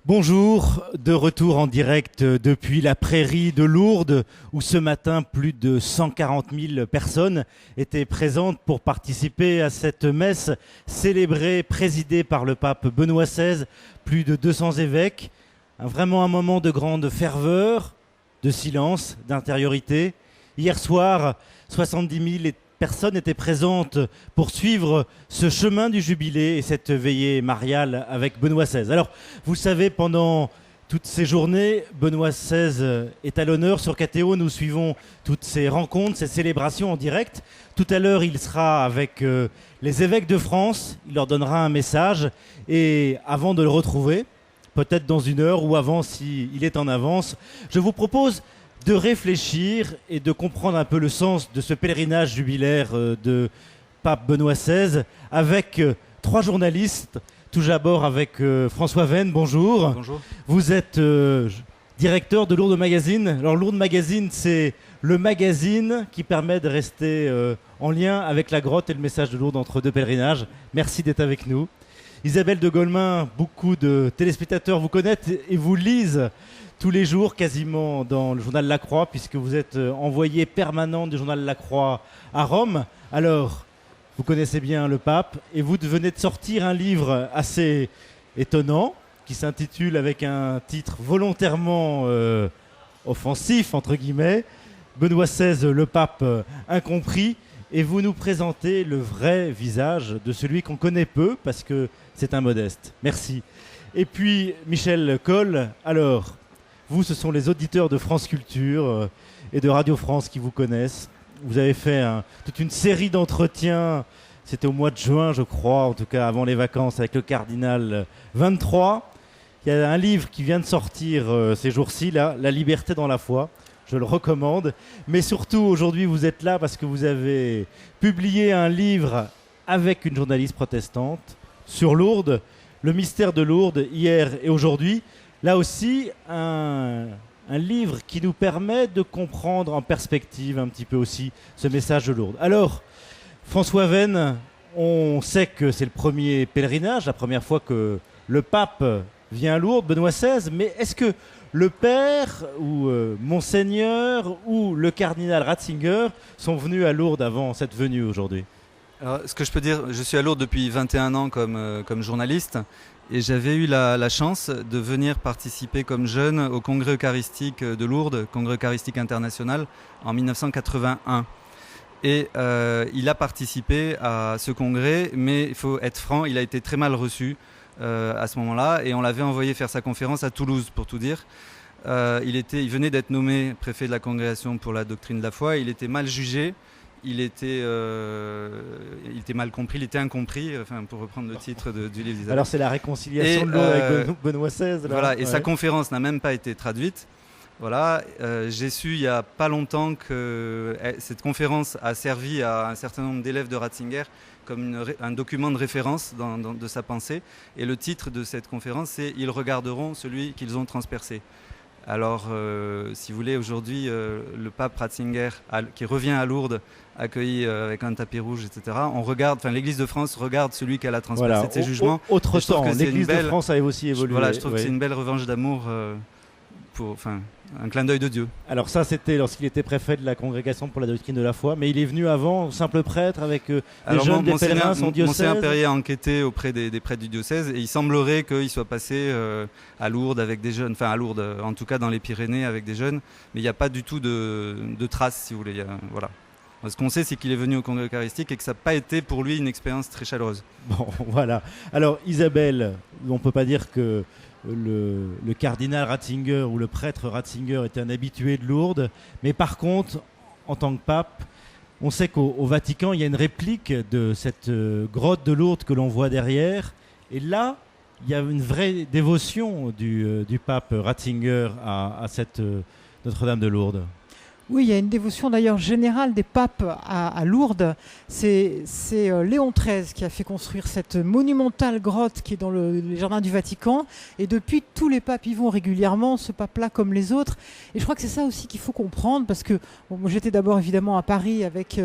Bonjour, de retour en direct depuis la prairie de Lourdes où ce matin plus de 140 000 personnes étaient présentes pour participer à cette messe célébrée, présidée par le pape Benoît XVI, plus de 200 évêques. Vraiment un moment de grande ferveur, de silence, d'intériorité. Hier soir, 70 000 personnes étaient présentes pour suivre ce chemin du jubilé et cette veillée mariale avec Benoît XVI. Alors, vous savez, pendant toutes ces journées, Benoît XVI est à l'honneur. Sur KTO, nous suivons toutes ces rencontres, ces célébrations en direct. Tout à l'heure, il sera avec les évêques de France. Il leur donnera un message. Et avant de le retrouver, peut-être dans une heure ou avant s'il est en avance, je vous propose de réfléchir et de comprendre un peu le sens de ce pèlerinage jubilaire de pape Benoît XVI avec trois journalistes. Tout d'abord avec François Venn, bonjour. Bonjour. Vous êtes directeur de Lourdes Magazine. Alors Lourdes Magazine, c'est le magazine qui permet de rester en lien avec la grotte et le message de Lourdes entre deux pèlerinages. Merci d'être avec nous. Isabelle de Golemin, beaucoup de téléspectateurs vous connaissent et vous lisent tous les jours quasiment dans le journal La Croix, puisque vous êtes envoyé permanent du journal La Croix à Rome. Alors, vous connaissez bien le pape et vous venez de sortir un livre assez étonnant qui s'intitule avec un titre volontairement offensif, entre guillemets, Benoît XVI, le pape incompris. Et vous nous présentez le vrai visage de celui qu'on connaît peu parce que c'est un modeste. Merci. Et puis, Michel Coll, alors, vous, ce sont les auditeurs de France Culture et de Radio France qui vous connaissent. Vous avez fait toute une série d'entretiens, c'était au mois de juin, je crois, en tout cas avant les vacances, avec le cardinal 23. Il y a un livre qui vient de sortir ces jours-ci, là, La liberté dans la foi. Je le recommande. Mais surtout, aujourd'hui, vous êtes là parce que vous avez publié un livre avec une journaliste protestante sur Lourdes, le mystère de Lourdes, hier et aujourd'hui. Là aussi, un livre qui nous permet de comprendre en perspective un petit peu aussi ce message de Lourdes. Alors, François Venn, on sait que c'est le premier pèlerinage, la première fois que le pape vient à Lourdes, Benoît XVI, mais est-ce que le père ou Monseigneur ou le cardinal Ratzinger sont venus à Lourdes avant cette venue aujourd'hui? Alors, ce que je peux dire, je suis à Lourdes depuis 21 ans comme journaliste et j'avais eu la chance de venir participer comme jeune au congrès eucharistique de Lourdes, congrès eucharistique international, en 1981. Et il a participé à ce congrès, mais il faut être franc, il a été très mal reçu à ce moment-là et on l'avait envoyé faire sa conférence à Toulouse, pour tout dire. Il venait d'être nommé préfet de la congrégation pour la doctrine de la foi, il était mal jugé. Il était mal compris, il était incompris, enfin, pour reprendre le titre du livre d'Isabelle. Alors c'est la réconciliation de Lourdes avec Benoît XVI. Là. Voilà, et ouais. Sa conférence n'a même pas été traduite. Voilà, j'ai su il n'y a pas longtemps que cette conférence a servi à un certain nombre d'élèves de Ratzinger comme un document de référence de sa pensée. Et le titre de cette conférence, c'est « Ils regarderont celui qu'ils ont transpercé ». Alors, si vous voulez, aujourd'hui, le pape Ratzinger, qui revient à Lourdes, accueilli avec un tapis rouge, etc., l'Église de France regarde celui qu'elle a transpercé de ses jugements. Autre temps, l'Église de France a aussi évolué. Voilà, je trouve que c'est une belle revanche d'amour, un clin d'œil de Dieu. Alors ça, c'était lorsqu'il était préfet de la congrégation pour la doctrine de la foi, mais il est venu avant, simple prêtre, avec des jeunes, des pèlerins, son diocèse. Monseigneur Perrier a enquêté auprès des prêtres du diocèse et il semblerait qu'il soit passé à Lourdes avec des jeunes, enfin à Lourdes, en tout cas dans les Pyrénées avec des jeunes, mais il n'y a pas du tout de traces, si vous voulez. Voilà. Ce qu'on sait, c'est qu'il est venu au congrès eucharistique et que ça n'a pas été pour lui une expérience très chaleureuse. Bon, voilà. Alors Isabelle, on ne peut pas dire que le cardinal Ratzinger ou le prêtre Ratzinger était un habitué de Lourdes, mais par contre, en tant que pape, on sait qu'au Vatican, il y a une réplique de cette grotte de Lourdes que l'on voit derrière, et là, il y a une vraie dévotion du pape Ratzinger à cette Notre-Dame de Lourdes. Oui, il y a une dévotion d'ailleurs générale des papes à Lourdes. C'est Léon XIII qui a fait construire cette monumentale grotte qui est dans les jardins du Vatican. Et depuis, tous les papes y vont régulièrement, ce pape-là comme les autres. Et je crois que c'est ça aussi qu'il faut comprendre, parce que moi, j'étais d'abord évidemment à Paris avec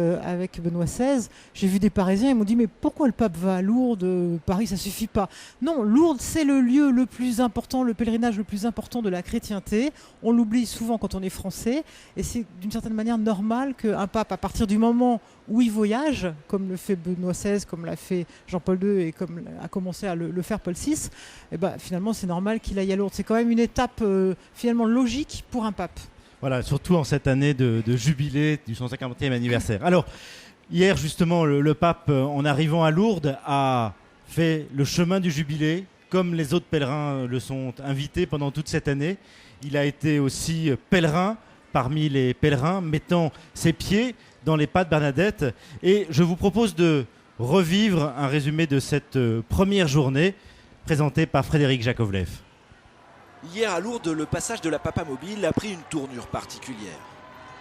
Benoît XVI. J'ai vu des Parisiens, ils m'ont dit « Mais pourquoi le pape va à Lourdes? Paris, ça suffit pas. » Non, Lourdes, c'est le lieu le plus important, le pèlerinage le plus important de la chrétienté. On l'oublie souvent quand on est français. Et c'est d'une certaine manière normal qu'un pape, à partir du moment où il voyage, comme le fait Benoît XVI, comme l'a fait Jean-Paul II et comme a commencé à le faire Paul VI, et ben, finalement c'est normal qu'il aille à Lourdes. C'est quand même une étape finalement logique pour un pape. Voilà, surtout en cette année de jubilé du 150e anniversaire. Alors, hier justement, le pape, en arrivant à Lourdes, a fait le chemin du jubilé, comme les autres pèlerins le sont invités pendant toute cette année. Il a été aussi pèlerin parmi les pèlerins, mettant ses pieds dans les pas de Bernadette. Et je vous propose de revivre un résumé de cette première journée, présenté par Frédéric Jakovlev. Hier à Lourdes, le passage de la Papa Mobile a pris une tournure particulière.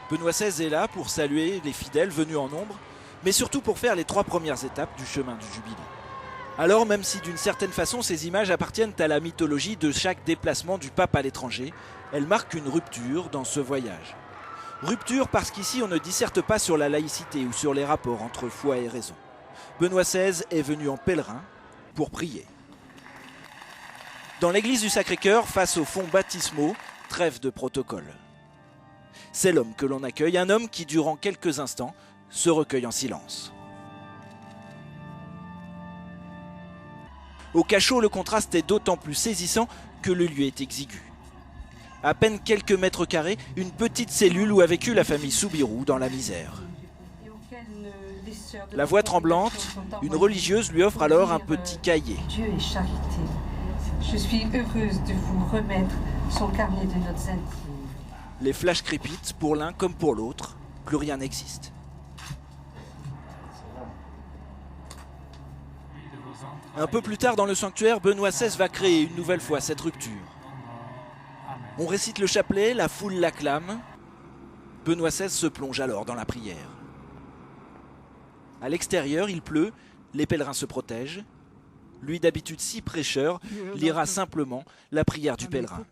Benoît XVI est là pour saluer les fidèles venus en nombre, mais surtout pour faire les 3 premières étapes du chemin du Jubilé. Alors, même si d'une certaine façon ces images appartiennent à la mythologie de chaque déplacement du pape à l'étranger, elles marquent une rupture dans ce voyage. Rupture parce qu'ici on ne disserte pas sur la laïcité ou sur les rapports entre foi et raison. Benoît XVI est venu en pèlerin pour prier. Dans l'église du Sacré-Cœur, face aux fonts baptismaux, trêve de protocole. C'est l'homme que l'on accueille, un homme qui durant quelques instants se recueille en silence. Au cachot, le contraste est d'autant plus saisissant que le lieu est exigu. À peine quelques mètres carrés, une petite cellule où a vécu la famille Soubirous dans la misère. La voix tremblante, une religieuse lui offre alors un petit cahier. Dieu est charité. Je suis heureuse de vous remettre son carnet de notes intimes. Les flashs crépitent, pour l'un comme pour l'autre, plus rien n'existe. Un peu plus tard dans le sanctuaire, Benoît XVI va créer une nouvelle fois cette rupture. On récite le chapelet, la foule l'acclame. Benoît XVI se plonge alors dans la prière. À l'extérieur, il pleut, les pèlerins se protègent. Lui, d'habitude si prêcheur, lira simplement la prière du pèlerin.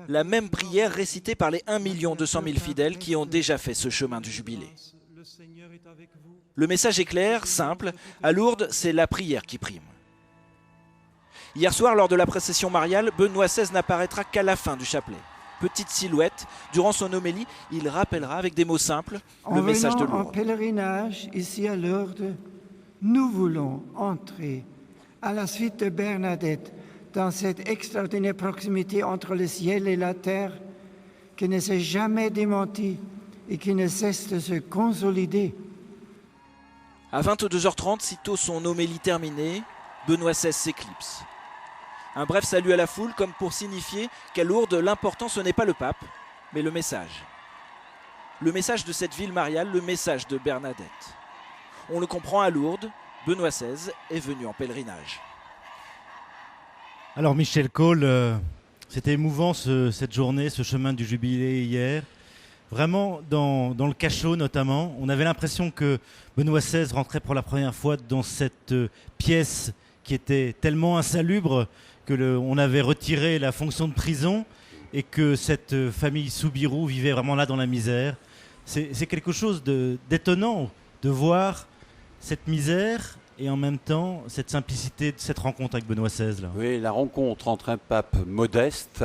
La même prière récitée par les 1 200 000 fidèles qui ont déjà fait ce chemin du Jubilé. Le message est clair, simple. À Lourdes, c'est la prière qui prime. Hier soir, lors de la procession mariale, Benoît XVI n'apparaîtra qu'à la fin du chapelet. Petite silhouette, durant son homélie, il rappellera avec des mots simples le message de Lourdes. En pèlerinage ici à Lourdes, nous voulons entrer à la suite de Bernadette dans cette extraordinaire proximité entre le ciel et la terre qui ne s'est jamais démentie et qui ne cesse de se consolider. À 22h30, sitôt son homélie terminée, Benoît XVI s'éclipse. Un bref salut à la foule comme pour signifier qu'à Lourdes, l'important ce n'est pas le pape, mais le message. Le message de cette ville mariale, le message de Bernadette. On le comprend à Lourdes, Benoît XVI est venu en pèlerinage. Alors Michel Cole, c'était émouvant cette journée, ce chemin du Jubilé hier. Vraiment, dans le cachot notamment, on avait l'impression que Benoît XVI rentrait pour la première fois dans cette pièce qui était tellement insalubre qu'on avait retiré la fonction de prison et que cette famille Soubirous vivait vraiment là dans la misère. C'est quelque chose d'étonnant de voir cette misère et en même temps cette simplicité de cette rencontre avec Benoît XVI. Là. Oui, la rencontre entre un pape modeste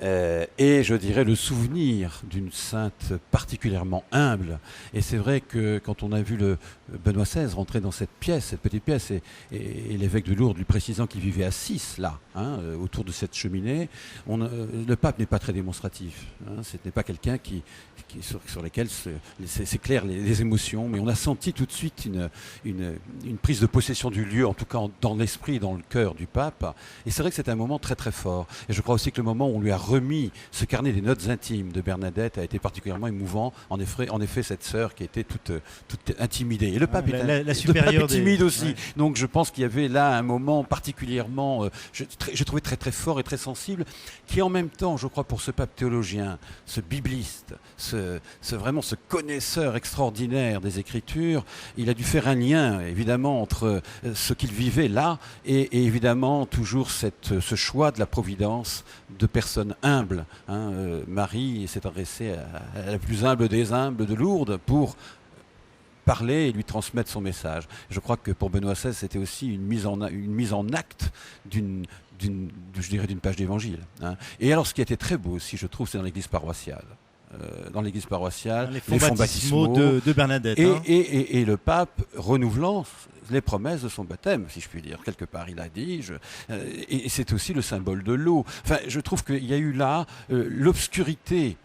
et je dirais le souvenir d'une sainte particulièrement humble. Et c'est vrai que quand on a vu le Benoît XVI rentrer dans cette petite pièce, et l'évêque de Lourdes lui précisant qu'il vivait à 6 là, autour de cette cheminée, le pape n'est pas très démonstratif. Ce n'est pas quelqu'un sur lequel c'est clair les émotions, mais on a senti tout de suite une prise de possession du lieu, en tout cas dans l'esprit, dans le cœur du pape. Et c'est vrai que c'est un moment très très fort. Et je crois aussi que le moment où on lui a remis ce carnet des notes intimes de Bernadette a été particulièrement émouvant. En effet, cette sœur qui était toute intimidée. Et le pape la supérieure est timide aussi. Ouais. Donc je pense qu'il y avait là un moment particulièrement, je trouvais très très fort et très sensible, qui en même temps, je crois, pour ce pape théologien, ce bibliste, vraiment ce connaisseur extraordinaire des Écritures, il a dû faire un lien évidemment entre ce qu'il vivait là et évidemment toujours ce choix de la providence de personnes humbles. Marie s'est adressée à la plus humble des humbles de Lourdes pour parler et lui transmettre son message. Je crois que pour Benoît XVI, c'était aussi une mise en acte d'une page d'évangile. Et alors, ce qui a été très beau aussi, je trouve, c'est dans l'église paroissiale. Les fonds baptismaux de Bernadette. Et le pape renouvelant les promesses de son baptême, si je puis dire. Quelque part, il a dit, et c'est aussi le symbole de l'eau. Enfin, je trouve qu'il y a eu là l'obscurité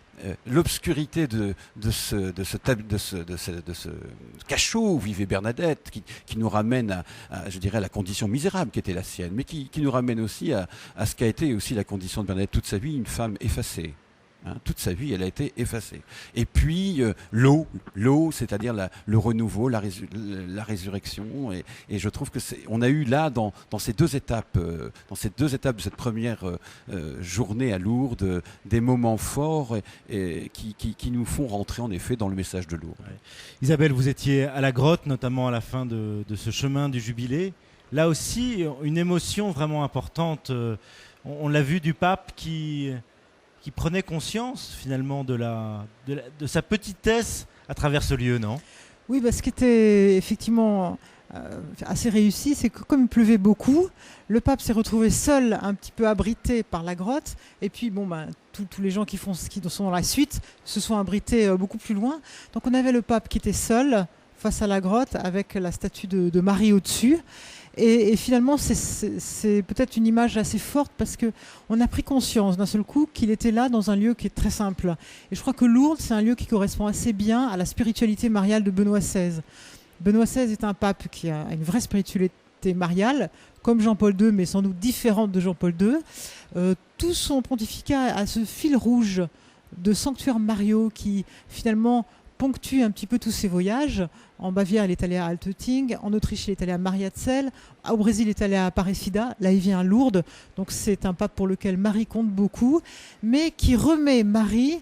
de ce cachot où vivait Bernadette, qui nous ramène à, je dirais, à la condition misérable qui était la sienne, mais qui nous ramène aussi à ce qu'a été aussi la condition de Bernadette toute sa vie, une femme effacée. Toute sa vie, elle a été effacée. Et puis l'eau, c'est-à-dire le renouveau, la résurrection. Et je trouve que on a eu là, dans ces deux étapes de cette première journée à Lourdes, des moments forts qui nous font rentrer en effet dans le message de Lourdes. Ouais. Isabelle, vous étiez à la grotte, notamment à la fin de ce chemin du Jubilé. Là aussi, une émotion vraiment importante. On l'a vu du pape qui prenait conscience finalement de sa petitesse à travers ce lieu, non ? Oui, ce qui était effectivement assez réussi, c'est que comme il pleuvait beaucoup, le pape s'est retrouvé seul, un petit peu abrité par la grotte, et puis tous les gens qui sont dans la suite se sont abrités beaucoup plus loin. Donc on avait le pape qui était seul face à la grotte avec la statue de Marie au-dessus. Et finalement, c'est peut-être une image assez forte parce qu'on a pris conscience d'un seul coup qu'il était là dans un lieu qui est très simple. Et je crois que Lourdes, c'est un lieu qui correspond assez bien à la spiritualité mariale de Benoît XVI. Benoît XVI est un pape qui a une vraie spiritualité mariale, comme Jean-Paul II, mais sans doute différente de Jean-Paul II. Tout son pontificat a ce fil rouge de sanctuaires mariaux qui finalement ponctue un petit peu tous ses voyages. En Bavière, il est allé à Altötting, en Autriche, il est allé à Mariazell, au Brésil, il est allé à Aparecida, là il vient à Lourdes, donc c'est un pape pour lequel Marie compte beaucoup, mais qui remet Marie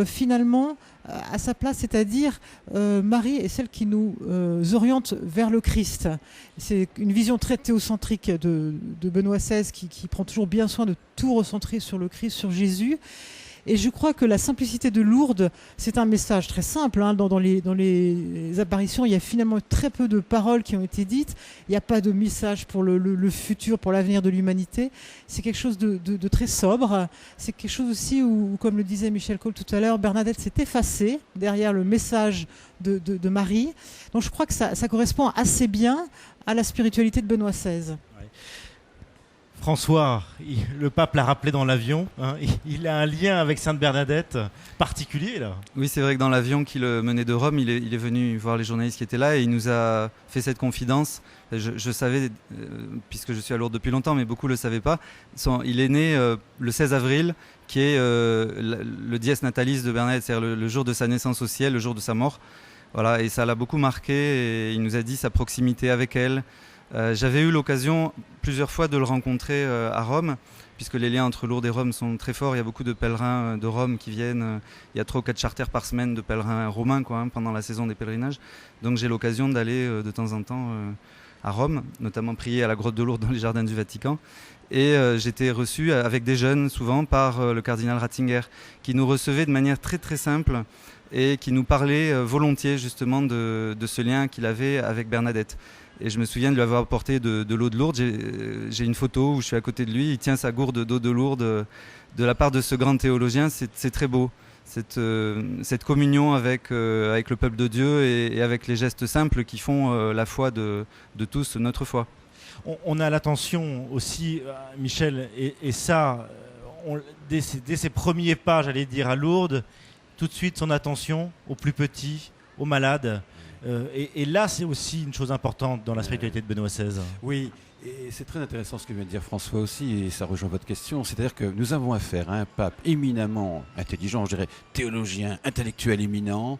finalement à sa place, c'est-à-dire Marie est celle qui nous oriente vers le Christ. C'est une vision très théocentrique de Benoît XVI qui prend toujours bien soin de tout recentrer sur le Christ, sur Jésus. Et je crois que la simplicité de Lourdes, c'est un message très simple. Dans les apparitions, il y a finalement très peu de paroles qui ont été dites. Il n'y a pas de message pour le futur, pour l'avenir de l'humanité. C'est quelque chose de très sobre. C'est quelque chose aussi où, comme le disait Michel Cole tout à l'heure, Bernadette s'est effacée derrière le message de Marie. Donc je crois que ça correspond assez bien à la spiritualité de Benoît XVI. François, le pape l'a rappelé dans l'avion, il a un lien avec Sainte Bernadette particulier là. Oui, c'est vrai que dans l'avion qui le menait de Rome, il est venu voir les journalistes qui étaient là et il nous a fait cette confidence. Je savais, puisque je suis à Lourdes depuis longtemps, mais beaucoup ne le savaient pas. Il est né le 16 avril, qui est le dies natalis de Bernadette, c'est-à-dire le jour de sa naissance au ciel, le jour de sa mort. Voilà, et ça l'a beaucoup marqué et il nous a dit sa proximité avec elle. J'avais eu l'occasion plusieurs fois de le rencontrer à Rome, puisque les liens entre Lourdes et Rome sont très forts. Il y a beaucoup de pèlerins de Rome qui viennent. Il y a 3 ou 4 charters par semaine de pèlerins romains pendant la saison des pèlerinages. Donc j'ai l'occasion d'aller de temps en temps à Rome, notamment prier à la grotte de Lourdes dans les jardins du Vatican. Et j'étais reçu avec des jeunes, souvent par le cardinal Ratzinger, qui nous recevait de manière très très simple et qui nous parlait volontiers justement de ce lien qu'il avait avec Bernadette. Et je me souviens de lui avoir apporté de l'eau de Lourdes. J'ai une photo où je suis à côté de lui, il tient sa gourde d'eau de Lourdes. De la part de ce grand théologien, c'est très beau. Cette communion avec le peuple de Dieu et avec les gestes simples qui font la foi de tous, notre foi. On a l'attention aussi, Michel, et ça, dès ses premiers pas, j'allais dire, à Lourdes, tout de suite son attention aux plus petits, aux malades. Et là, c'est aussi une chose importante dans la spiritualité de Benoît XVI. Oui, et c'est très intéressant ce que vient de dire François aussi, et ça rejoint votre question. C'est-à-dire que nous avons affaire à un pape éminemment intelligent, je dirais théologien, intellectuel éminent,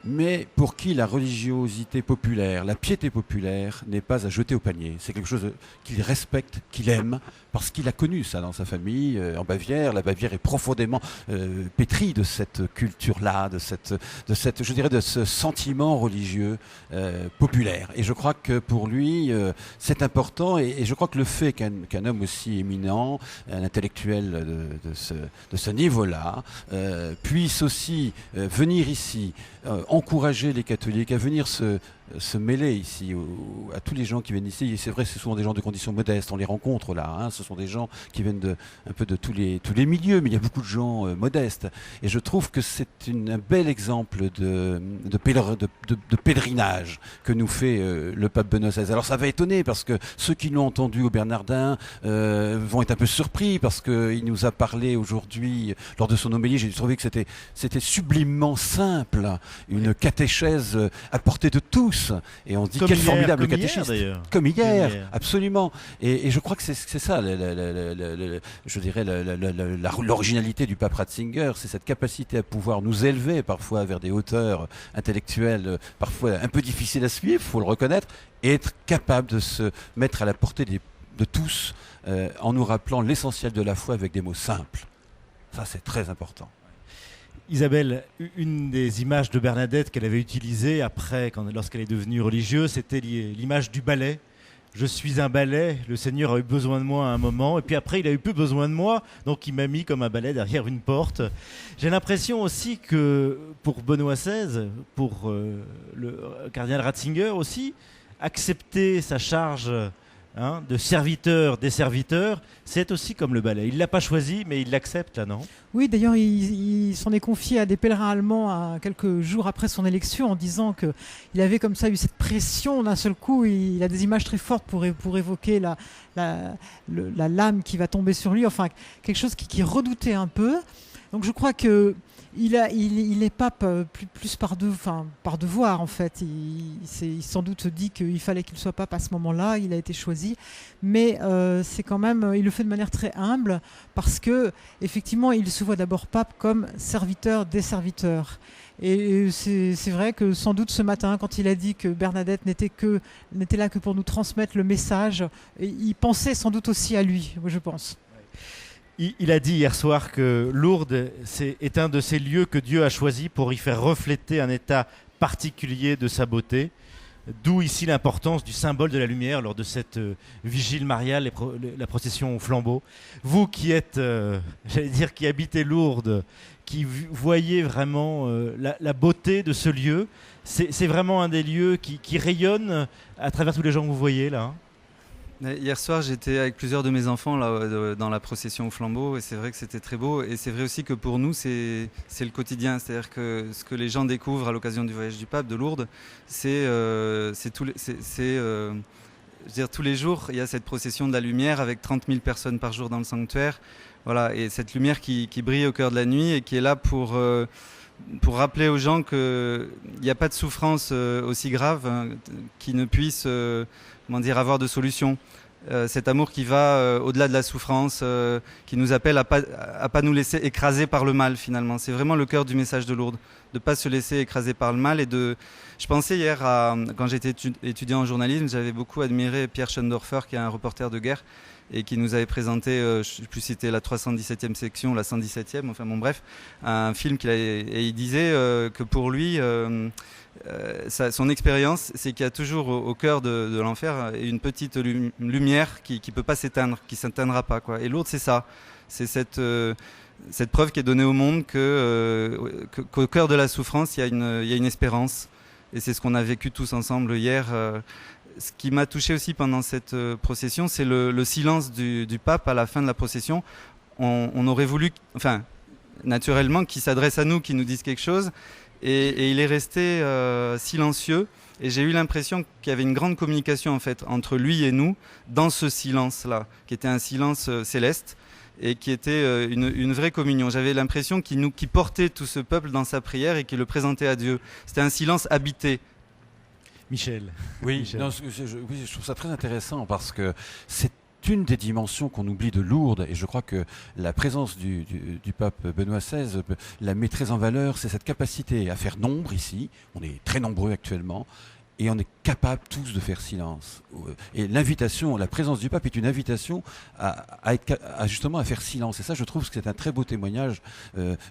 mais pour qui la religiosité populaire, la piété populaire n'est pas à jeter au panier. C'est quelque chose qu'il respecte, qu'il aime, parce qu'il a connu ça dans sa famille en Bavière. La Bavière est profondément pétrie de cette culture-là, de ce sentiment religieux populaire. Et je crois que pour lui, c'est important. Et je crois que le fait qu'un homme aussi éminent, un intellectuel de ce niveau-là, puisse aussi venir ici, encourager les catholiques à venir se mêler ici à tous les gens qui viennent ici. Et c'est vrai, c'est souvent des gens de conditions modestes, on les rencontre là, hein. Ce sont des gens qui viennent un peu de tous les milieux, mais il y a beaucoup de gens modestes. Et je trouve que c'est un bel exemple de pèlerinage que nous fait le pape Benoît XVI. Alors ça va étonner, parce que ceux qui l'ont entendu au Bernardin vont être un peu surpris, parce qu'il nous a parlé aujourd'hui, lors de son homélie, j'ai trouvé que c'était sublimement simple, une catéchèse à portée de tous. Et on se dit, quel formidable catéchiste. Comme hier, absolument. Et je crois que c'est ça, je dirais, l'originalité du pape Ratzinger, c'est cette capacité à pouvoir nous élever parfois vers des hauteurs intellectuelles, parfois un peu difficiles à suivre, il faut le reconnaître, et être capable de se mettre à la portée de tous, en nous rappelant l'essentiel de la foi avec des mots simples. Ça, c'est très important. Isabelle, une des images de Bernadette qu'elle avait utilisées après, lorsqu'elle est devenue religieuse, c'était l'image du balai. Je suis un balai, le Seigneur a eu besoin de moi à un moment, et puis après il a eu plus besoin de moi, donc il m'a mis comme un balai derrière une porte. J'ai l'impression aussi que pour Benoît XVI, pour le cardinal Ratzinger aussi, accepter sa charge de serviteur des serviteurs, c'est aussi comme le balai. Il ne l'a pas choisi, mais il l'accepte là, non ? Oui, d'ailleurs, il s'en est confié à des pèlerins allemands quelques jours après son élection, en disant qu'il avait comme ça eu cette pression d'un seul coup. Il a des images très fortes pour évoquer la lame qui va tomber sur lui, enfin quelque chose qui redoutait un peu. Donc je crois que il est pape plus par devoir en fait. Il sans doute dit qu'il fallait qu'il soit pape à ce moment-là. Il a été choisi, mais c'est quand même, il le fait de manière très humble, parce que effectivement, il se voit d'abord pape comme serviteur des serviteurs. Et c'est vrai que sans doute ce matin, quand il a dit que Bernadette n'était là que pour nous transmettre le message, il pensait sans doute aussi à lui, je pense. Il a dit hier soir que Lourdes est un de ces lieux que Dieu a choisi pour y faire refléter un état particulier de sa beauté. D'où ici l'importance du symbole de la lumière lors de cette vigile mariale, la procession au flambeau. Vous qui êtes, qui habitez Lourdes, qui voyez vraiment la beauté de ce lieu, c'est vraiment un des lieux qui rayonne à travers tous les gens que vous voyez là. Hier soir, j'étais avec plusieurs de mes enfants là, dans la procession au flambeau, et c'est vrai que c'était très beau. Et c'est vrai aussi que pour nous, c'est le quotidien. C'est-à-dire que ce que les gens découvrent à l'occasion du voyage du pape de Lourdes, tous les jours, il y a cette procession de la lumière avec 30 000 personnes par jour dans le sanctuaire. Voilà, et cette lumière qui brille au cœur de la nuit et qui est là pour rappeler aux gens qu'il n'y a pas de souffrance aussi grave qui ne puisse avoir de solution. Cet amour qui va au-delà de la souffrance, qui nous appelle à pas nous laisser écraser par le mal finalement. C'est vraiment le cœur du message de Lourdes, de ne pas se laisser écraser par le mal. Je pensais hier, quand j'étais étudiant en journalisme, j'avais beaucoup admiré Pierre Schoendorfer, qui est un reporter de guerre, et qui nous avait présenté, je ne sais plus si c'était la 317e section, la 117e, enfin bon bref, un film et il disait que pour lui, son expérience, c'est qu'il y a toujours au cœur de l'enfer une petite lumière qui ne peut pas s'éteindre, qui ne s'éteindra pas, quoi. Et Lourdes, c'est ça. C'est cette preuve qui est donnée au monde qu'au cœur de la souffrance, il y a une espérance. Et c'est ce qu'on a vécu tous ensemble hier. Ce qui m'a touché aussi pendant cette procession, c'est le silence du pape à la fin de la procession. On aurait voulu, naturellement, qu'il s'adresse à nous, qu'il nous dise quelque chose. Et il est resté silencieux. Et j'ai eu l'impression qu'il y avait une grande communication en fait entre lui et nous dans ce silence-là, qui était un silence céleste. et qui était une vraie communion. J'avais l'impression qu'il portait tout ce peuple dans sa prière et qu'il le présentait à Dieu. C'était un silence habité. Michel. Oui, Michel. non, je trouve ça très intéressant parce que c'est une des dimensions qu'on oublie de Lourdes, et je crois que la présence du pape Benoît XVI la met très en valeur, c'est cette capacité à faire nombre ici. On est très nombreux actuellement, et on est capable tous de faire silence. Et l'invitation, la présence du pape est une invitation à justement à faire silence. Et ça, je trouve que c'est un très beau témoignage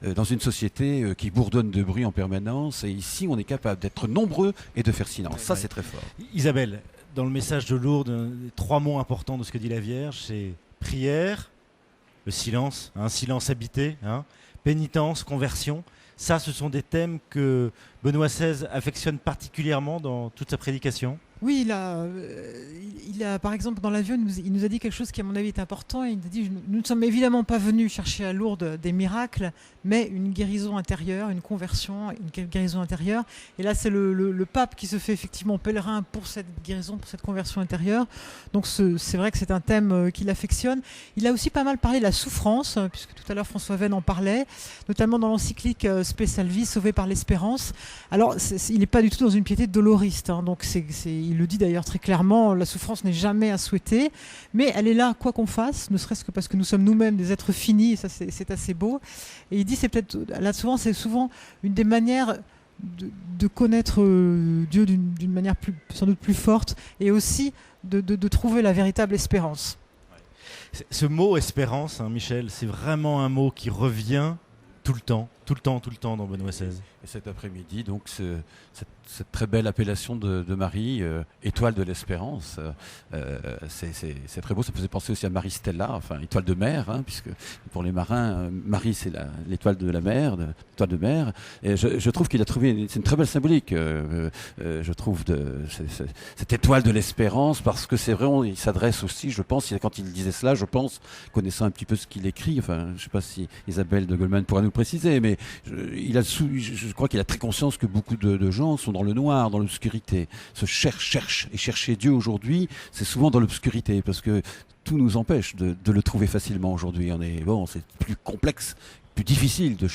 dans une société qui bourdonne de bruit en permanence. Et ici, on est capable d'être nombreux et de faire silence. Ça, c'est très fort. Isabelle, dans le message de Lourdes, 3 mots importants de ce que dit la Vierge, c'est prière, le silence, un silence habité, pénitence, conversion. Ça, ce sont des thèmes que Benoît XVI affectionne particulièrement dans toute sa prédication. Oui, il a, par exemple, dans l'avion, il nous a dit quelque chose qui, à mon avis, est important. Il nous a dit, nous ne sommes évidemment pas venus chercher à Lourdes des miracles, mais une guérison intérieure, une conversion, une guérison intérieure. Et là, c'est le pape qui se fait effectivement pèlerin pour cette guérison, pour cette conversion intérieure. Donc, c'est vrai que c'est un thème qu'il affectionne. Il a aussi pas mal parlé de la souffrance, puisque tout à l'heure, François Venn en parlait, notamment dans l'encyclique Spe Salvi, Sauvé par l'espérance. Alors, il n'est pas du tout dans une piété doloriste, donc il le dit d'ailleurs très clairement, la souffrance n'est jamais à souhaiter, mais elle est là quoi qu'on fasse, ne serait-ce que parce que nous sommes nous-mêmes des êtres finis, et ça c'est assez beau. Et il dit, c'est souvent une des manières de connaître Dieu d'une manière sans doute plus forte, et aussi de trouver la véritable espérance. Ce mot espérance, Michel, c'est vraiment un mot qui revient tout le temps dans Benoît XVI. Et cet après-midi, donc, cette très belle appellation de Marie, étoile de l'espérance, c'est très beau. Ça me faisait penser aussi à Marie Stella, enfin étoile de mer, puisque pour les marins, Marie c'est l'étoile de la mer, l'étoile de mer. Et je trouve qu'il a trouvé, c'est une très belle symbolique, je trouve, cette étoile de l'espérance, parce que c'est vraiment, il s'adresse aussi, je pense, quand il disait cela, je pense, connaissant un petit peu ce qu'il écrit, enfin, je ne sais pas si Isabelle de Goldman pourra nous le préciser, mais je crois qu'il a très conscience que beaucoup de gens sont dans le noir, dans l'obscurité, se cherchent. Et chercher Dieu aujourd'hui, c'est souvent dans l'obscurité, parce que tout nous empêche de le trouver facilement aujourd'hui. C'est plus complexe, plus difficile de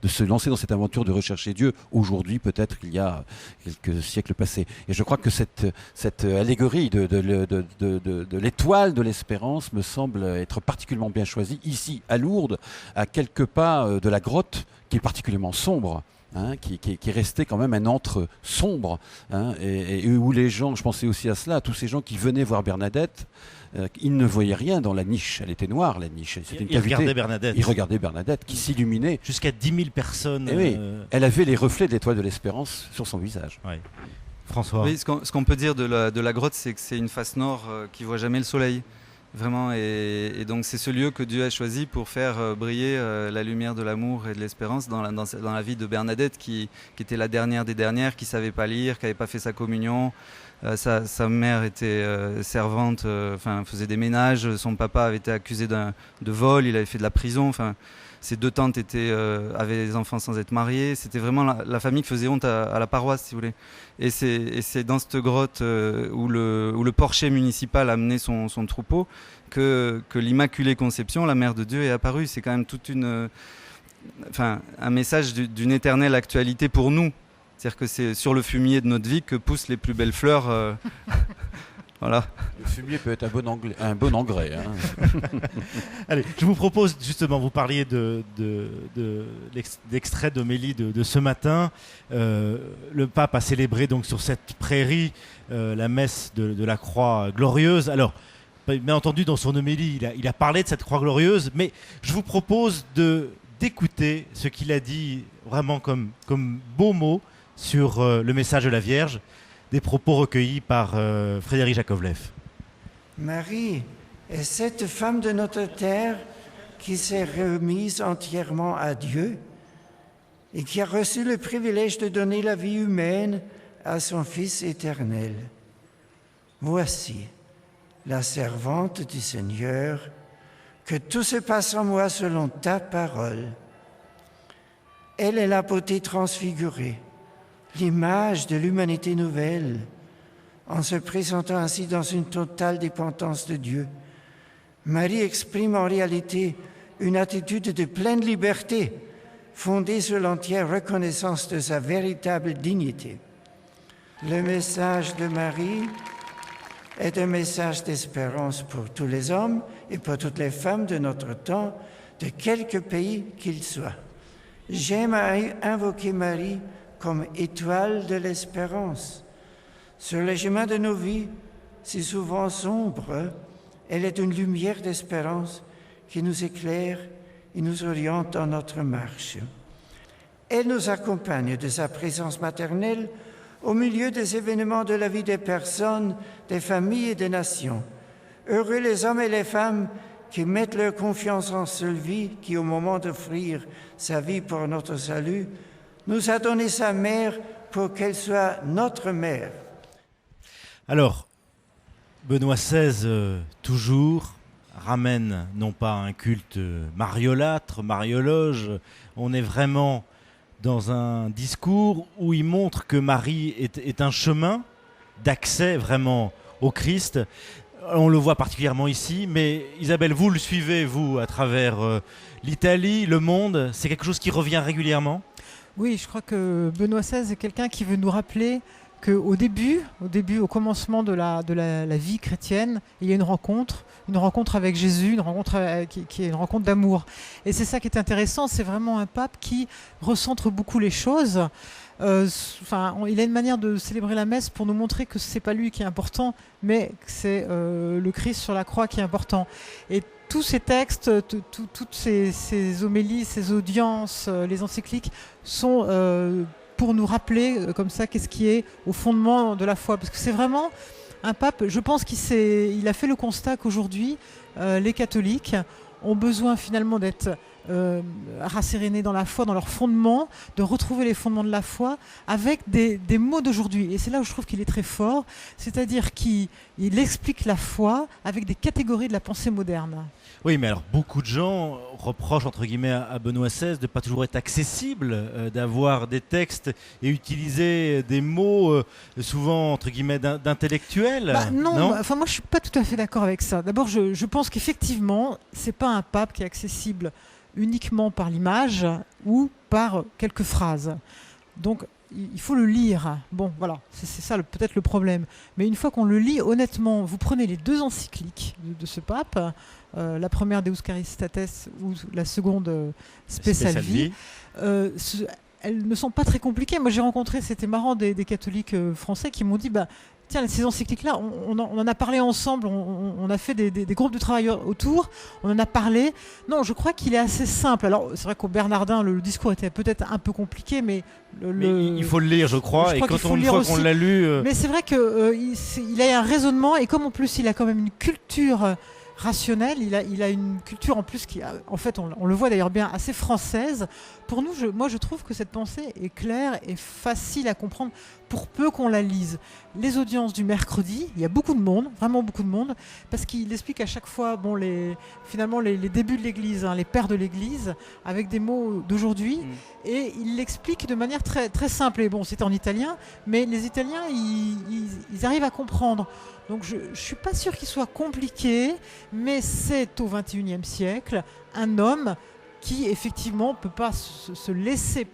se lancer dans cette aventure de rechercher Dieu aujourd'hui, peut-être qu'il y a quelques siècles passés. Et je crois que cette allégorie de l'étoile de l'espérance me semble être particulièrement bien choisie, ici, à Lourdes, à quelques pas de la grotte, qui est particulièrement sombre. Qui est resté quand même un antre sombre, et où les gens, je pensais aussi à cela, tous ces gens qui venaient voir Bernadette, ils ne voyaient rien dans la niche, elle était noire la niche, c'était une cavité. Ils regardaient Bernadette qui s'illuminait. Jusqu'à 10 000 personnes. Et oui, elle avait les reflets de l'étoile de l'espérance sur son visage. Ouais. François. Oui, ce qu'on peut dire de la grotte, c'est que c'est une face nord qui ne voit jamais le soleil. Vraiment, et donc c'est ce lieu que Dieu a choisi pour faire briller la lumière de l'amour et de l'espérance dans la vie de Bernadette, qui était la dernière des dernières, qui ne savait pas lire, qui n'avait pas fait sa communion. Sa mère était servante, faisait des ménages. Son papa avait été accusé de vol, il avait fait de la prison. Ses 2 tantes avaient des enfants sans être mariées. C'était vraiment la famille qui faisait honte à la paroisse, si vous voulez. Et c'est dans cette grotte où le porcher municipal amenait son troupeau que l'Immaculée Conception, la Mère de Dieu, est apparue. C'est quand même un message d'une éternelle actualité pour nous. C'est-à-dire que c'est sur le fumier de notre vie que poussent les plus belles fleurs. Voilà. Le fumier peut être un bon engrais. Allez, je vous propose justement, vous parliez d'extrait d'homélie de ce matin. Le pape a célébré donc sur cette prairie la messe de la croix glorieuse. Alors, bien entendu, dans son homélie, il a parlé de cette croix glorieuse, mais je vous propose d'écouter ce qu'il a dit vraiment comme beau mot sur le message de la Vierge. Des propos recueillis par Frédéric Jakovlev. Marie est cette femme de notre terre qui s'est remise entièrement à Dieu et qui a reçu le privilège de donner la vie humaine à son Fils éternel. Voici la servante du Seigneur, que tout se passe en moi selon ta parole. Elle est la beauté transfigurée, l'image de l'humanité nouvelle, en se présentant ainsi dans une totale dépendance de Dieu. Marie exprime en réalité une attitude de pleine liberté, fondée sur l'entière reconnaissance de sa véritable dignité. Le message de Marie est un message d'espérance pour tous les hommes et pour toutes les femmes de notre temps, de quelque pays qu'ils soient. J'aime à invoquer Marie comme étoile de l'espérance. Sur les chemins de nos vies, si souvent sombres, elle est une lumière d'espérance qui nous éclaire et nous oriente dans notre marche. Elle nous accompagne de sa présence maternelle au milieu des événements de la vie des personnes, des familles et des nations. Heureux les hommes et les femmes qui mettent leur confiance en celui qui, au moment d'offrir sa vie pour notre salut, nous a donné sa mère pour qu'elle soit notre mère. Alors, Benoît XVI, toujours, ramène non pas un culte mariolâtre, mariologe, on est vraiment dans un discours où il montre que Marie est un chemin d'accès vraiment au Christ. On le voit particulièrement ici, mais Isabelle, vous le suivez, vous, à travers l'Italie, le monde, c'est quelque chose qui revient régulièrement ? Oui, je crois que Benoît XVI est quelqu'un qui veut nous rappeler qu'au début, au commencement de la vie chrétienne, il y a une rencontre avec Jésus, une rencontre qui est une rencontre d'amour. Et c'est ça qui est intéressant, c'est vraiment un pape qui recentre beaucoup les choses. Il a une manière de célébrer la messe pour nous montrer que c'est pas lui qui est important, mais que c'est le Christ sur la croix qui est important. Et tous ces textes, toutes ces homélies, ces audiences, les encycliques sont pour nous rappeler comme ça qu'est-ce qui est au fondement de la foi. Parce que c'est vraiment un pape, je pense qu'il a fait le constat qu'aujourd'hui, les catholiques ont besoin finalement d'être rassérénés dans la foi, dans leurs fondements, de retrouver les fondements de la foi avec des mots d'aujourd'hui. Et c'est là où je trouve qu'il est très fort, c'est-à-dire qu'il explique la foi avec des catégories de la pensée moderne. Oui, mais alors beaucoup de gens reprochent entre guillemets à Benoît XVI de ne pas toujours être accessible, d'avoir des textes et utiliser des mots souvent entre guillemets d'intellectuels. Non, enfin moi je suis pas tout à fait d'accord avec ça. D'abord, je pense qu'effectivement, c'est pas un pape qui est accessible uniquement par l'image ou par quelques phrases. Donc il faut le lire. Bon, voilà, c'est ça peut-être le problème. Mais une fois qu'on le lit, honnêtement, vous prenez les deux encycliques de ce pape, la première Deus Caritates ou la seconde Spe Salvi, elles ne sont pas très compliquées. Moi j'ai rencontré, c'était marrant, des catholiques français qui m'ont dit tiens, ces encycliques-là, on en a parlé ensemble, on a fait des groupes de travail autour, on en a parlé. Non, je crois qu'il est assez simple. Alors, c'est vrai qu'au Bernardin, le discours était peut-être un peu compliqué, mais il faut le lire, je crois, et quand une fois qu'on l'a lu... Mais c'est vrai qu'il a un raisonnement, et comme en plus, il a quand même une culture rationnelle, il a une culture en plus qui, en fait, on le voit d'ailleurs bien, assez française. Pour nous, moi je trouve que cette pensée est claire et facile à comprendre pour peu qu'on la lise. Les audiences du mercredi, il y a beaucoup de monde, vraiment beaucoup de monde, parce qu'il explique à chaque fois finalement les débuts de l'Église, les pères de l'Église, avec des mots d'aujourd'hui, et il l'explique de manière très, très simple. Et bon, c'est en italien, mais les Italiens, ils arrivent à comprendre. Donc je ne suis pas sûre qu'il soit compliqué, mais c'est au XXIe siècle un homme qui effectivement ne peut pas se laisser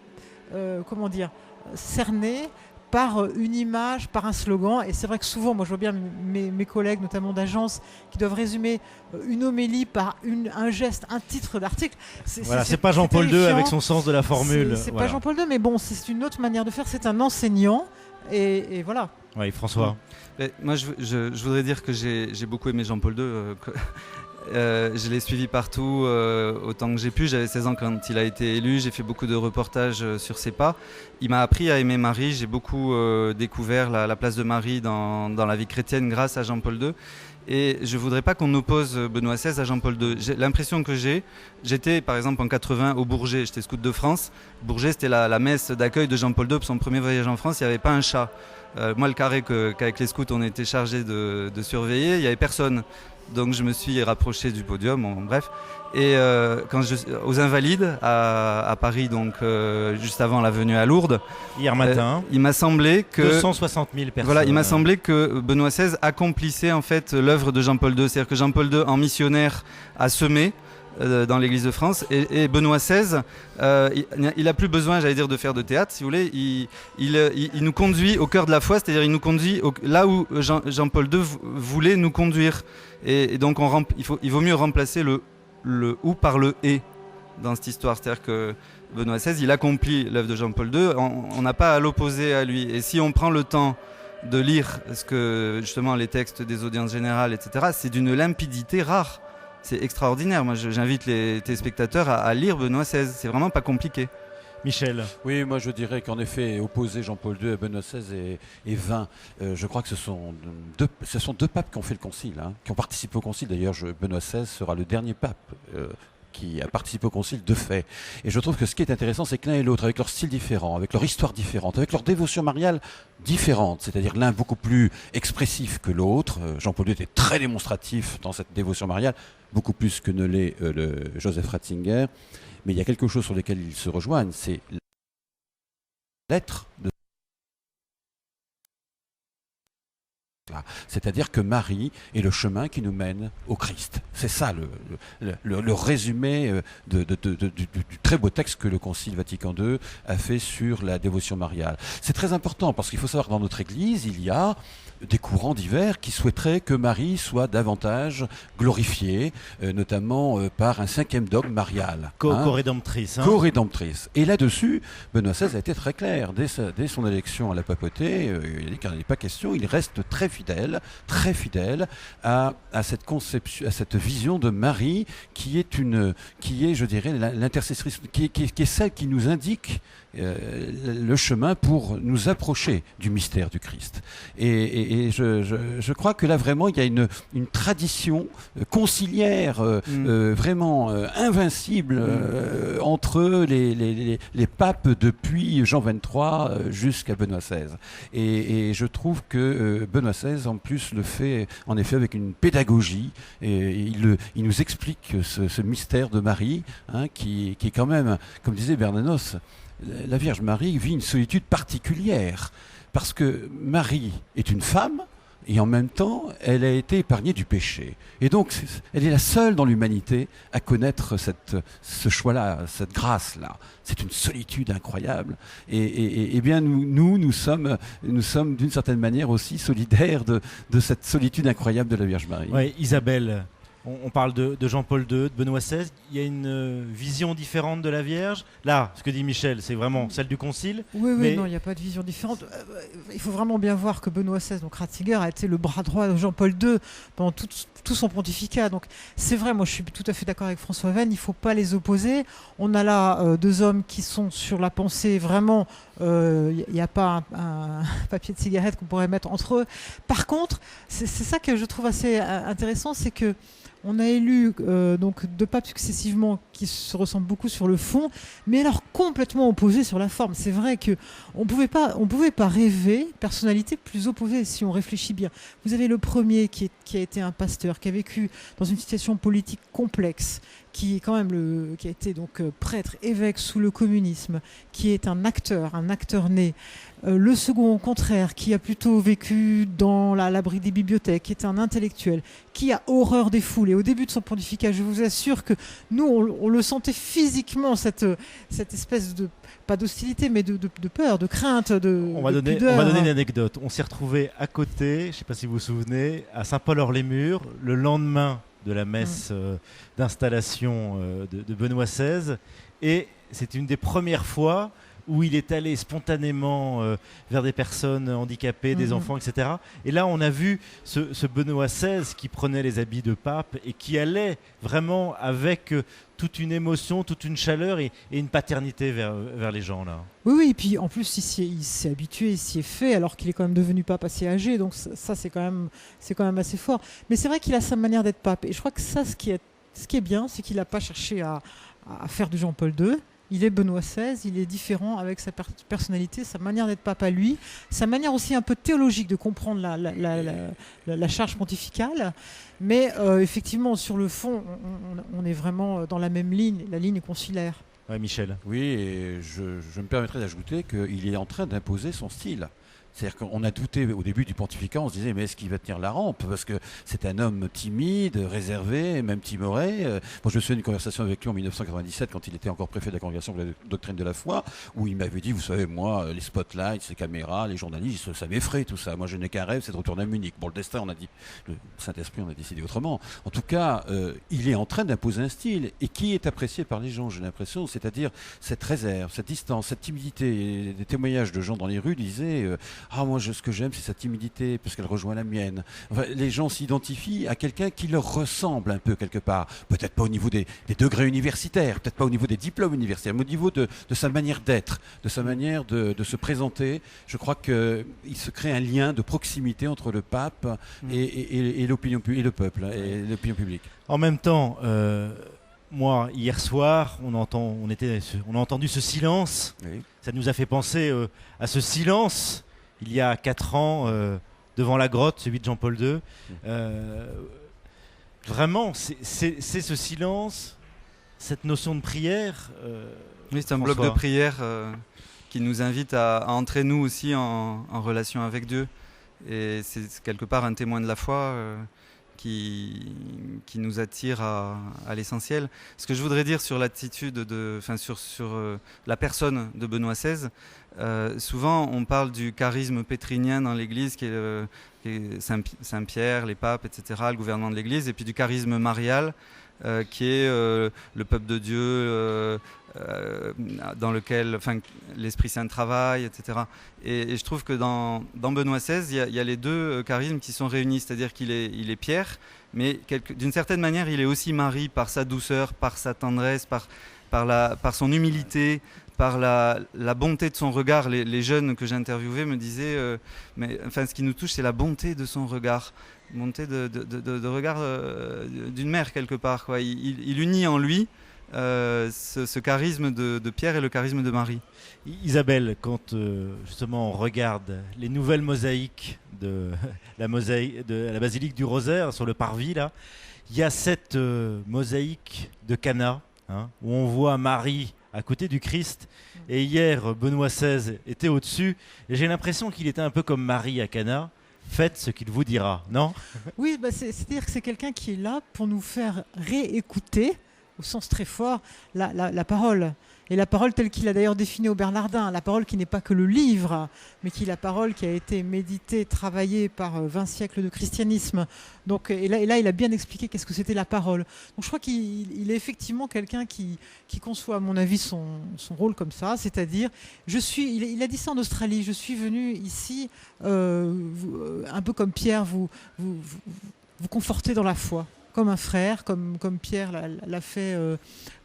cerner par une image, par un slogan. Et c'est vrai que souvent, moi je vois bien mes collègues, notamment d'agence, qui doivent résumer une homélie par un geste, un titre d'article. C'est pas Jean-Paul II avec son sens de la formule. C'est pas Jean-Paul II, mais bon, c'est une autre manière de faire. C'est un enseignant. Et voilà. Oui, François. Moi, je voudrais dire que j'ai beaucoup aimé Jean-Paul II. Je l'ai suivi partout autant que j'ai pu. J'avais 16 ans quand il a été élu. J'ai fait beaucoup de reportages sur ses pas. Il m'a appris à aimer Marie. J'ai beaucoup découvert la place de Marie dans la vie chrétienne grâce à Jean-Paul II. Et je ne voudrais pas qu'on oppose Benoît XVI à Jean-Paul II. L'impression que j'étais par exemple en 80 au Bourget, j'étais scout de France. Bourget, c'était la messe d'accueil de Jean-Paul II pour son premier voyage en France. Il n'y avait pas un chat. Moi, le carré qu'avec les scouts on était chargé de surveiller, il n'y avait personne. Donc je me suis rapproché du podium, bref. Et aux Invalides à Paris, donc juste avant la venue à Lourdes, hier matin, il m'a semblé que 260 000 personnes. Voilà, il m'a semblé que Benoît XVI accomplissait en fait l'œuvre de Jean-Paul II, c'est-à-dire que Jean-Paul II, en missionnaire, a semé. dans l'Église de France. Et Benoît XVI, il n'a plus besoin, j'allais dire, de faire de théâtre, si vous voulez. Il nous conduit au cœur de la foi, c'est-à-dire il nous conduit là où Jean-Paul II voulait nous conduire. Et donc il vaut mieux remplacer le ou par le et dans cette histoire. C'est-à-dire que Benoît XVI, il accomplit l'œuvre de Jean-Paul II, on n'a pas à l'opposer à lui. Et si on prend le temps de lire justement les textes des audiences générales, etc., c'est d'une limpidité rare. C'est extraordinaire. Moi, j'invite les téléspectateurs à lire Benoît XVI. C'est vraiment pas compliqué. Michel. Oui, moi je dirais qu'en effet, opposer Jean-Paul II à Benoît XVI est vain. Je crois que ce sont deux papes qui ont fait le concile, qui ont participé au concile. D'ailleurs, Benoît XVI sera le dernier pape qui a participé au concile de fait. Et je trouve que ce qui est intéressant, c'est que l'un et l'autre, avec leur style différent, avec leur histoire différente, avec leur dévotion mariale différente, c'est-à-dire l'un beaucoup plus expressif que l'autre. Jean-Paul II était très démonstratif dans cette dévotion mariale, beaucoup plus que ne l'est Joseph Ratzinger. Mais il y a quelque chose sur lequel ils se rejoignent, c'est l'être de... C'est-à-dire que Marie est le chemin qui nous mène au Christ. C'est ça le résumé du très beau texte que le Concile Vatican II a fait sur la dévotion mariale. C'est très important parce qu'il faut savoir que dans notre Église, il y a des courants divers qui souhaiteraient que Marie soit davantage glorifiée, notamment par un 5e dogme marial. Co-rédemptrice. Co-rédemptrice. Et là-dessus, Benoît XVI a été très clair. Dès son élection à la papauté, il a dit qu'il n'en est pas question. Il reste très fidèle à cette conception, à cette vision de Marie qui est, je dirais, l'intercessrice, qui est celle qui nous indique le chemin pour nous approcher du mystère du Christ. Et je crois que là vraiment il y a une tradition conciliaire vraiment invincible entre les papes depuis Jean XXIII jusqu'à Benoît XVI. Et je trouve que Benoît XVI en plus le fait en effet avec une pédagogie. Et il nous explique ce mystère de Marie, qui est quand même, comme disait Bernanos, la Vierge Marie vit une solitude particulière parce que Marie est une femme et en même temps elle a été épargnée du péché et donc elle est la seule dans l'humanité à connaître ce choix-là, cette grâce-là. C'est une solitude incroyable et bien nous sommes d'une certaine manière aussi solidaires de cette solitude incroyable de la Vierge Marie. Oui, Isabelle. On parle de Jean-Paul II, de Benoît XVI. Il y a une vision différente de la Vierge. Là, ce que dit Michel, c'est vraiment celle du Concile. Oui, non, il n'y a pas de vision différente. Il faut vraiment bien voir que Benoît XVI, donc Ratzinger, a été le bras droit de Jean-Paul II pendant tout son pontificat. Donc c'est vrai, moi je suis tout à fait d'accord avec François Venn, il ne faut pas les opposer. On a là deux hommes qui sont sur la pensée vraiment... Il n'y a pas un papier de cigarette qu'on pourrait mettre entre eux. Par contre, c'est ça que je trouve assez intéressant, c'est que on a élu donc deux papes successivement qui se ressemblent beaucoup sur le fond, mais alors complètement opposés sur la forme. C'est vrai que on pouvait pas rêver personnalité plus opposée si on réfléchit bien. Vous avez le premier qui a été un pasteur, qui a vécu dans une situation politique complexe, qui est quand même qui a été donc prêtre, évêque sous le communisme, qui est un acteur né. Le second, au contraire, qui a plutôt vécu dans l'abri des bibliothèques, qui est un intellectuel, qui a horreur des foules. Et au début de son pontificat, je vous assure que nous, on le sentait physiquement, cette espèce de, pas d'hostilité, mais de peur, de crainte, pudeur. On va donner une anecdote. On s'est retrouvés à côté, je ne sais pas si vous vous souvenez, à Saint-Paul-Hors-les-Murs, le lendemain de la messe d'installation de Benoît XVI. Et c'est une des premières fois où il est allé spontanément vers des personnes handicapées, des enfants, etc. Et là, on a vu ce Benoît XVI qui prenait les habits de pape et qui allait vraiment avec toute une émotion, toute une chaleur et une paternité vers les gens, là. Oui, et puis en plus, il s'est habitué, il s'y est fait, alors qu'il est quand même devenu pape assez âgé, donc ça c'est quand même assez fort. Mais c'est vrai qu'il a sa manière d'être pape, et je crois que ça, ce qui est bien, c'est qu'il n'a pas cherché à faire du Jean-Paul II. Il est Benoît XVI, il est différent avec sa personnalité, sa manière d'être pape à lui, sa manière aussi un peu théologique de comprendre la charge pontificale. Mais effectivement, sur le fond, on est vraiment dans la même ligne, la ligne conciliaire. Ouais, Michel. Oui, et je me permettrai d'ajouter qu'il est en train d'imposer son style. C'est-à-dire qu'on a douté au début du pontificat, on se disait mais est-ce qu'il va tenir la rampe? Parce que c'est un homme timide, réservé, même timoré. Moi je me souviens d'une conversation avec lui en 1997 quand il était encore préfet de la Congrégation pour la doctrine de la foi, où il m'avait dit, vous savez, moi, les spotlights, les caméras, les journalistes, ça m'effraie tout ça. Moi je n'ai qu'un rêve, c'est de retourner à Munich. Bon, le destin, le Saint-Esprit, on a décidé autrement. En tout cas, il est en train d'imposer un style et qui est apprécié par les gens, j'ai l'impression, c'est-à-dire cette réserve, cette distance, cette timidité. Et des témoignages de gens dans les rues disaient moi, ce que j'aime, c'est sa timidité, parce qu'elle rejoint la mienne. Enfin, les gens s'identifient à quelqu'un qui leur ressemble un peu quelque part. Peut-être pas au niveau des degrés universitaires, peut-être pas au niveau des diplômes universitaires, mais au niveau de sa manière d'être, de sa manière de se présenter. Je crois qu'il se crée un lien de proximité entre le pape et l'opinion et le peuple, et l'opinion publique. En même temps, moi, hier soir, on a entendu ce silence. Oui. Ça nous a fait penser à ce silence il y a 4 ans devant la grotte, celui de Jean-Paul II. Vraiment, c'est ce silence, cette notion de prière. Oui, c'est un François. bloc de prière qui nous invite à entrer nous aussi en relation avec Dieu. Et c'est quelque part un témoin de la foi qui nous attire à l'essentiel. Ce que je voudrais dire sur l'attitude, sur la personne de Benoît XVI, souvent on parle du charisme pétrinien dans l'Église, qui est Saint-Pierre, les papes, etc., le gouvernement de l'Église, et puis du charisme marial, qui est le peuple de Dieu, dans lequel l'Esprit Saint travaille, etc. Et je trouve que dans Benoît XVI, il y a les deux charismes qui sont réunis, c'est-à-dire qu'il est Pierre, mais d'une certaine manière, il est aussi Marie par sa douceur, par sa tendresse, par son humilité, par la bonté de son regard. Les jeunes que j'ai interviewés me disaient, ce qui nous touche, c'est la bonté de son regard. Bonté de regard d'une mère quelque part, quoi. Il unit en lui ce charisme de Pierre et le charisme de Marie. Isabelle, quand justement on regarde les nouvelles mosaïques de la basilique du Rosaire sur le parvis, là, il y a cette mosaïque de Cana, où on voit Marie à côté du Christ. Et hier, Benoît XVI était au-dessus. Et j'ai l'impression qu'il était un peu comme Marie à Cana. Faites ce qu'il vous dira, non? Oui, c'est-à-dire que c'est quelqu'un qui est là pour nous faire réécouter, au sens très fort, la parole. Et la parole telle qu'il a d'ailleurs définie au Bernardin, la parole qui n'est pas que le livre, mais qui est la parole qui a été méditée, travaillée par 20 siècles de christianisme. Donc, et là, il a bien expliqué qu'est-ce que c'était la parole. Donc je crois qu'il est effectivement quelqu'un qui conçoit, à mon avis, son rôle comme ça, c'est-à-dire, il a dit ça en Australie, je suis venu ici, un peu comme Pierre, vous conforter dans la foi. Comme un frère, comme Pierre l'a fait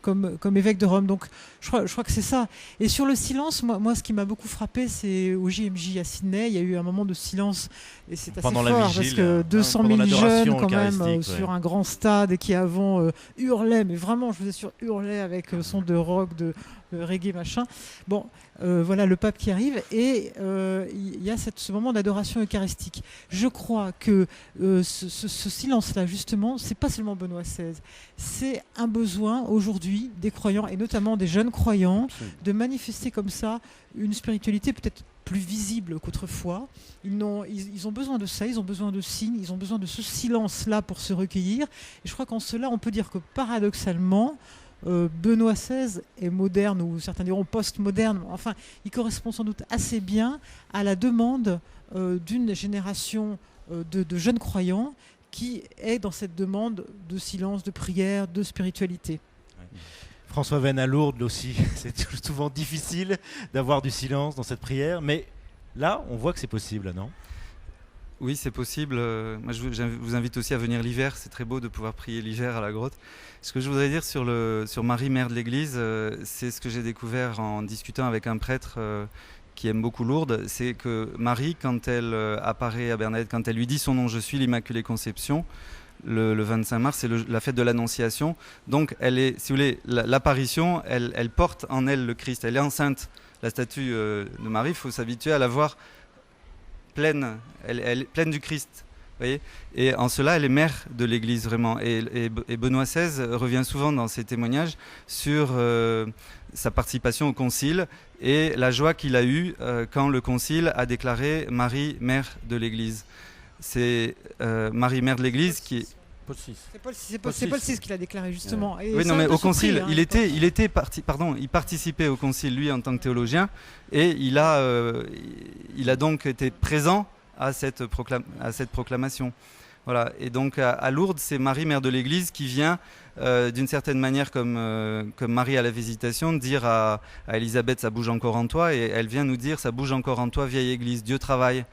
comme évêque de Rome. Donc je crois que c'est ça. Et sur le silence, moi ce qui m'a beaucoup frappé, c'est au JMJ à Sydney, il y a eu un moment de silence, et c'est assez pendant fort, la vigile, parce que 200 000 jeunes quand même sur un grand stade, et qui avant hurlaient, mais vraiment, je vous assure, hurlaient avec son de rock, de reggae, machin. Bon, voilà le pape qui arrive, et il y a ce moment d'adoration eucharistique. Je crois que ce silence-là, justement, c'est pas seulement Benoît XVI, c'est un besoin aujourd'hui des croyants, et notamment des jeunes croyants, de manifester comme ça une spiritualité peut-être plus visible qu'autrefois. Ils ont besoin de ça, ils ont besoin de signes, ils ont besoin de ce silence-là pour se recueillir. Et je crois qu'en cela, on peut dire que paradoxalement, Benoît XVI est moderne, ou certains diront post-moderne. Enfin, il correspond sans doute assez bien à la demande d'une génération de jeunes croyants qui est dans cette demande de silence, de prière, de spiritualité. François Venn à Lourdes aussi, c'est souvent difficile d'avoir du silence dans cette prière, mais là, on voit que c'est possible, non? Oui, c'est possible. Moi, je vous invite aussi à venir l'hiver. C'est très beau de pouvoir prier l'hiver à la grotte. Ce que je voudrais dire sur Marie, mère de l'Église, c'est ce que j'ai découvert en discutant avec un prêtre qui aime beaucoup Lourdes. C'est que Marie, quand elle apparaît à Bernadette, quand elle lui dit son nom, je suis l'Immaculée Conception, le 25 mars, c'est la fête de l'Annonciation. Donc, elle est, si vous voulez, l'apparition, elle porte en elle le Christ. Elle est enceinte. La statue de Marie, il faut s'habituer à la voir pleine. Elle est pleine du Christ. voyez, et en cela, elle est mère de l'Église vraiment. Et Benoît XVI revient souvent dans ses témoignages sur sa participation au Concile et la joie qu'il a eue quand le Concile a déclaré Marie, mère de l'Église. C'est Marie, mère de l'Église qui est... C'est Paul VI qui l'a déclaré justement. Et oui, non, mais au Concile, il participait au Concile lui en tant que théologien, et il a donc été présent à cette proclamation. Voilà. Et donc à Lourdes, c'est Marie, mère de l'Église, qui vient d'une certaine manière, comme Marie à la Visitation, dire à Élisabeth, ça bouge encore en toi, et elle vient nous dire, ça bouge encore en toi, vieille Église, Dieu travaille.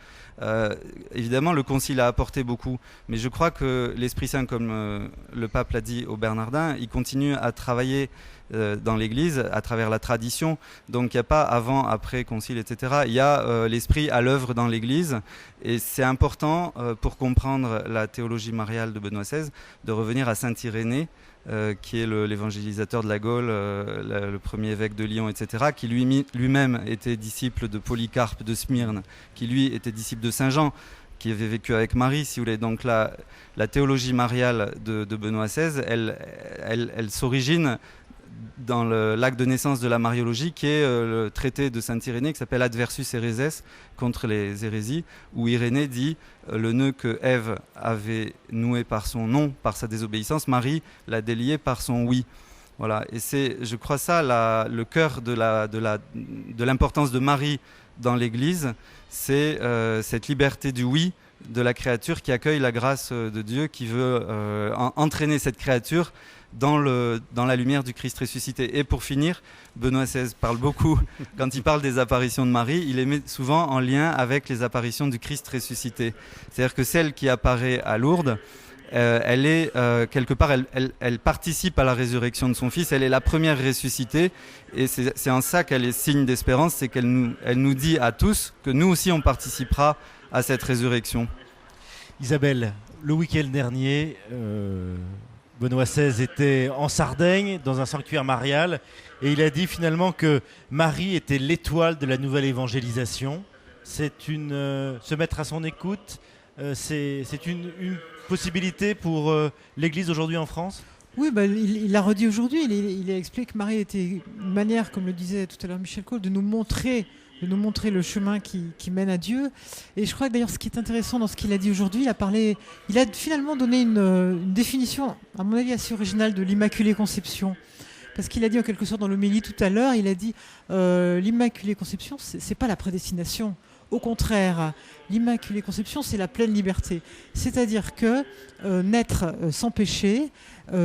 Évidemment, le Concile a apporté beaucoup, mais je crois que l'Esprit Saint, comme le pape l'a dit aux Bernardins, il continue à travailler dans l'Église à travers la tradition. Donc il n'y a pas avant, après, Concile, etc. Il y a l'Esprit à l'œuvre dans l'Église, et c'est important pour comprendre la théologie mariale de Benoît XVI de revenir à saint Irénée, qui est l'évangélisateur de la Gaule, le premier évêque de Lyon, etc., qui lui-même était disciple de Polycarpe de Smyrne, qui lui était disciple de Saint Jean, qui avait vécu avec Marie, si vous voulez. Donc la théologie mariale de Benoît XVI, elle s'origine dans l'acte de naissance de la mariologie, qui est le traité de saint Irénée qui s'appelle Adversus Héréses, contre les hérésies, où Irénée dit le nœud que Ève avait noué par son non, par sa désobéissance, Marie l'a délié par son oui. Voilà. Et c'est, je crois, ça le cœur de l'importance de Marie dans l'Église, c'est cette liberté du oui de la créature qui accueille la grâce de Dieu, qui veut entraîner cette créature dans la lumière du Christ ressuscité. Et pour finir, Benoît XVI parle beaucoup, quand il parle des apparitions de Marie, il les met souvent en lien avec les apparitions du Christ ressuscité. C'est-à-dire que celle qui apparaît à Lourdes, elle est quelque part, elle participe à la résurrection de son fils, elle est la première ressuscitée, et c'est en ça qu'elle est signe d'espérance, c'est qu'elle nous dit à tous que nous aussi on participera à cette résurrection. Isabelle, le week-end dernier, Benoît XVI était en Sardaigne, dans un sanctuaire marial, et il a dit finalement que Marie était l'étoile de la nouvelle évangélisation. C'est se mettre à son écoute, c'est une possibilité pour l'Église aujourd'hui en France ? Oui, il l'a redit aujourd'hui. Il a expliqué que Marie était une manière, comme le disait tout à l'heure Michel Cole, de nous montrer le chemin qui mène à Dieu. Et je crois que d'ailleurs ce qui est intéressant dans ce qu'il a dit aujourd'hui, il a finalement donné une définition, à mon avis assez originale, de l'Immaculée Conception. Parce qu'il a dit en quelque sorte dans l'homélie tout à l'heure, il a dit l'Immaculée Conception, c'est pas la prédestination. Au contraire, l'Immaculée Conception, c'est la pleine liberté. C'est-à-dire que naître sans péché,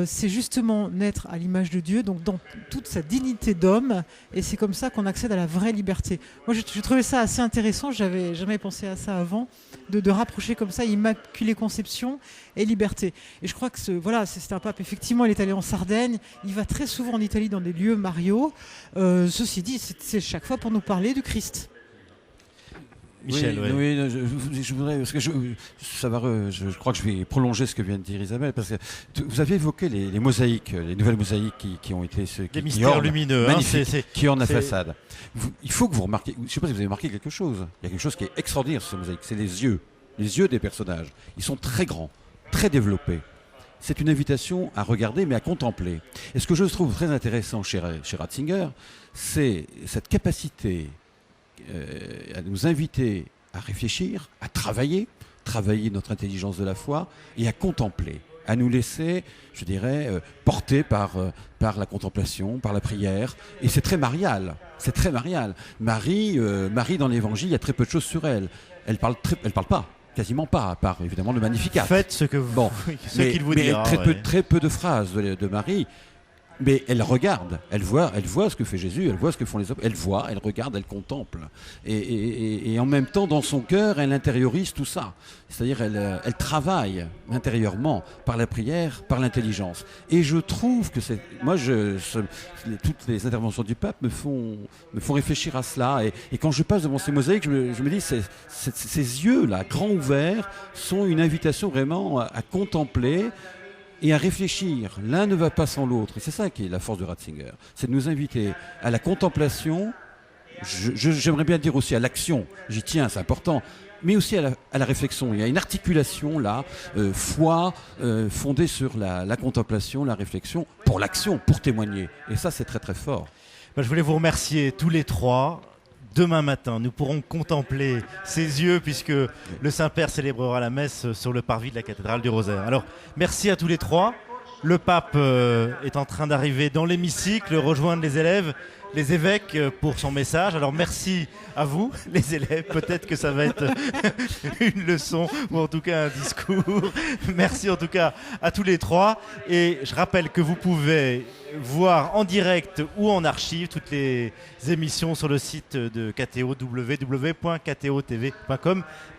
c'est justement naître à l'image de Dieu, donc dans toute sa dignité d'homme, et c'est comme ça qu'on accède à la vraie liberté. Moi, j'ai trouvé ça assez intéressant, j'avais jamais pensé à ça avant, de rapprocher comme ça Immaculée Conception et liberté. Et je crois que c'est un pape, effectivement, il est allé en Sardaigne, il va très souvent en Italie dans des lieux mariaux. Ceci dit, c'est chaque fois pour nous parler du Christ. Michel, oui, je voudrais, parce que je crois que je vais prolonger ce que vient de dire Isabelle, parce que vous avez évoqué les mosaïques, les nouvelles mosaïques qui ont été des mystères lumineux, qui ornent la façade. Il faut que vous remarquiez, je ne sais pas si vous avez remarqué quelque chose. Il y a quelque chose qui est extraordinaire sur ces mosaïques, c'est les yeux des personnages. Ils sont très grands, très développés. C'est une invitation à regarder, mais à contempler. Et ce que je trouve très intéressant chez Ratzinger, c'est cette capacité à nous inviter à réfléchir, à travailler notre intelligence de la foi et à contempler, à nous laisser, je dirais, porter par la contemplation, par la prière. Et c'est très marial. Marie, dans l'Évangile, il y a très peu de choses sur elle. Elle parle pas. Quasiment pas, à part évidemment le Magnificat. Faites ce que vous, qu'il vous dira. Très peu de phrases de Marie. Mais elle regarde, elle voit ce que fait Jésus, elle voit ce que font les hommes, elle regarde, elle contemple. Et en même temps, dans son cœur, elle intériorise tout ça. C'est-à-dire, elle travaille intérieurement par la prière, par l'intelligence. Et je trouve que toutes les interventions du pape me font réfléchir à cela. Et quand je passe devant ces mosaïques, je me dis, ces yeux-là, grands ouverts, sont une invitation vraiment à contempler et à réfléchir. L'un ne va pas sans l'autre. Et c'est ça qui est la force de Ratzinger. C'est de nous inviter à la contemplation, j'aimerais bien dire aussi à l'action, j'y tiens, c'est important, mais aussi à la réflexion. Il y a une articulation là, foi, fondée sur la contemplation, la réflexion, pour l'action, pour témoigner. Et ça, c'est très très fort. Je voulais vous remercier tous les trois. Demain matin, nous pourrons contempler ses yeux puisque le Saint-Père célébrera la messe sur le parvis de la cathédrale du Rosaire. Alors, merci à tous les trois. Le pape est en train d'arriver dans l'hémicycle, rejoindre les élèves, les évêques pour son message. Alors merci à vous, les élèves. Peut-être que ça va être une leçon ou en tout cas un discours. Merci en tout cas à tous les trois. Et je rappelle que vous pouvez voir en direct ou en archive toutes les émissions sur le site de KTO, www.ktotv.com.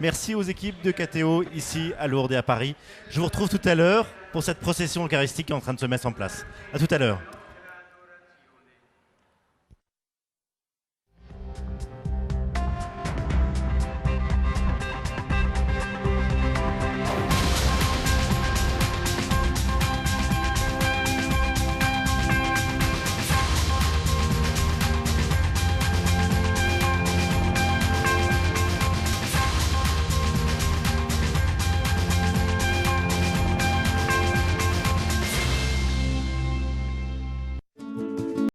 Merci aux équipes de KTO ici à Lourdes et à Paris. Je vous retrouve tout à l'heure pour cette procession eucharistique qui est en train de se mettre en place. À tout à l'heure.